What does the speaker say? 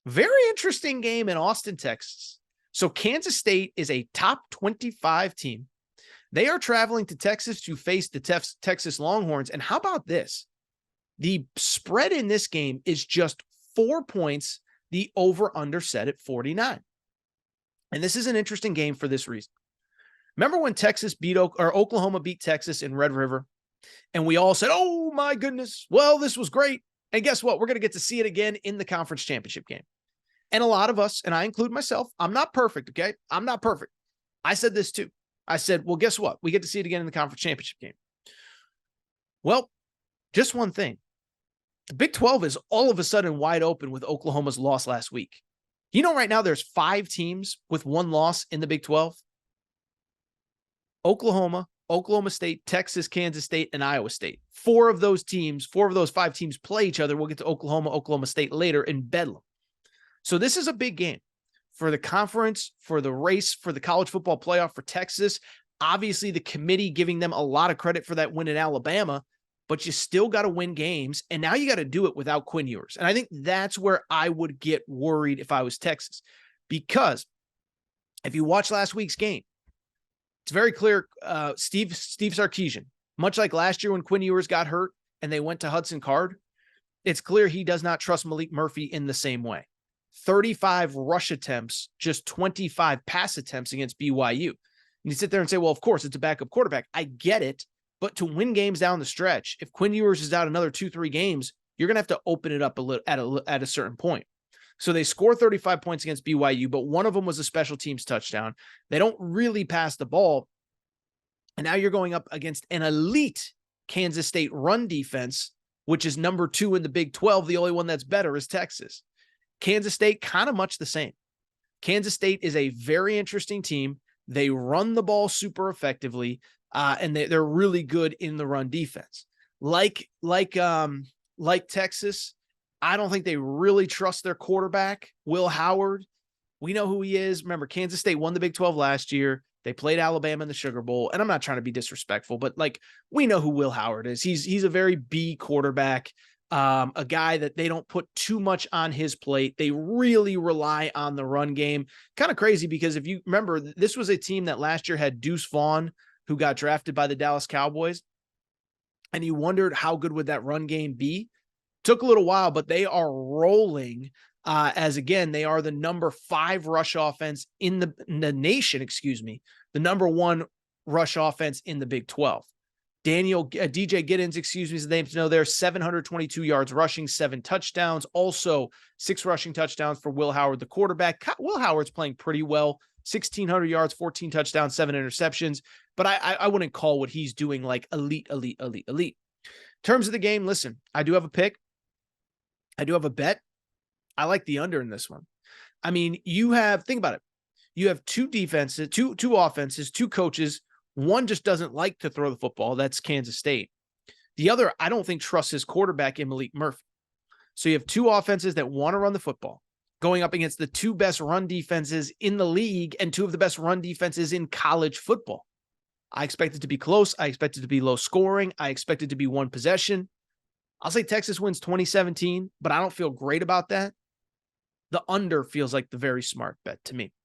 Very interesting game in Austin, Texas. So Kansas State is a top 25 team. They are traveling to Texas to face the Texas Longhorns. And how about this? The spread in this game is just 4 points. The over-under set at 49. And this is an interesting game for this reason. Remember when Oklahoma beat Texas in Red River? And we all said, oh my goodness, well, this was great. And guess what? We're going to get to see it again in the conference championship game. And a lot of us, and I include myself, I'm not perfect, okay? I'm not perfect. I said this too. I said, well, guess what? We get to see it again in the conference championship game. Well, just one thing. The Big 12 is all of a sudden wide open with Oklahoma's loss last week. You know, right now there's 5 teams with 1 loss in the Big 12. Oklahoma, Oklahoma State, Texas, Kansas State, and Iowa State. 4 of those 5 teams play each other. We'll get to Oklahoma State later in Bedlam. So this is a big game for the conference, for the race, for the college football playoff, for Texas. Obviously, the committee giving them a lot of credit for that win in Alabama, but you still got to win games, and now you got to do it without Quinn Ewers. And I think that's where I would get worried if I was Texas, because if you watch last week's game, it's very clear Steve Sarkisian, much like last year when Quinn Ewers got hurt and they went to Hudson Card, it's clear he does not trust Malik Murphy in the same way. 35 rush attempts, just 25 pass attempts against BYU. And you sit there and say, well, of course, it's a backup quarterback. I get it. But to win games down the stretch, if Quinn Ewers is out another 2-3 games, you're going to have to open it up a little at a certain point. So they score 35 points against BYU, but one of them was a special teams touchdown. They don't really pass the ball. And now you're going up against an elite Kansas State run defense, which is number 2 in the Big 12. The only one that's better is Texas. Kansas State, kind of much the same. Kansas State is a very interesting team. They run the ball super effectively, and they're really good in the run defense. Like Texas, I don't think they really trust their quarterback, Will Howard. We know who he is. Remember, Kansas State won the Big 12 last year. They played Alabama in the Sugar Bowl, and I'm not trying to be disrespectful, but we know who Will Howard is. He's a very B quarterback. A guy that they don't put too much on his plate. They really rely on the run game. Kind of crazy because if you remember, this was a team that last year had Deuce Vaughn, who got drafted by the Dallas Cowboys. And you wondered how good would that run game be? Took a little while, but they are rolling as, again, they are the number 5 rush offense in the nation, the number 1 rush offense in the Big 12. DJ Giddens, is the name to know there, 722 yards rushing, 7 touchdowns, also 6 rushing touchdowns for Will Howard, the quarterback. Will Howard's playing pretty well, 1,600 yards, 14 touchdowns, 7 interceptions, but I wouldn't call what he's doing like elite. In terms of the game, listen, I do have a pick. I do have a bet. I like the under in this one. I mean, think about it. You have 2 defenses, two offenses, 2 coaches. One just doesn't like to throw the football. That's Kansas State. The other, I don't think, trusts his quarterback in Malik Murphy. So you have 2 offenses that want to run the football going up against the 2 best run defenses in the league and 2 of the best run defenses in college football. I expect it to be close. I expect it to be low scoring. I expect it to be 1 possession. I'll say Texas wins 2017, but I don't feel great about that. The under feels like the very smart bet to me.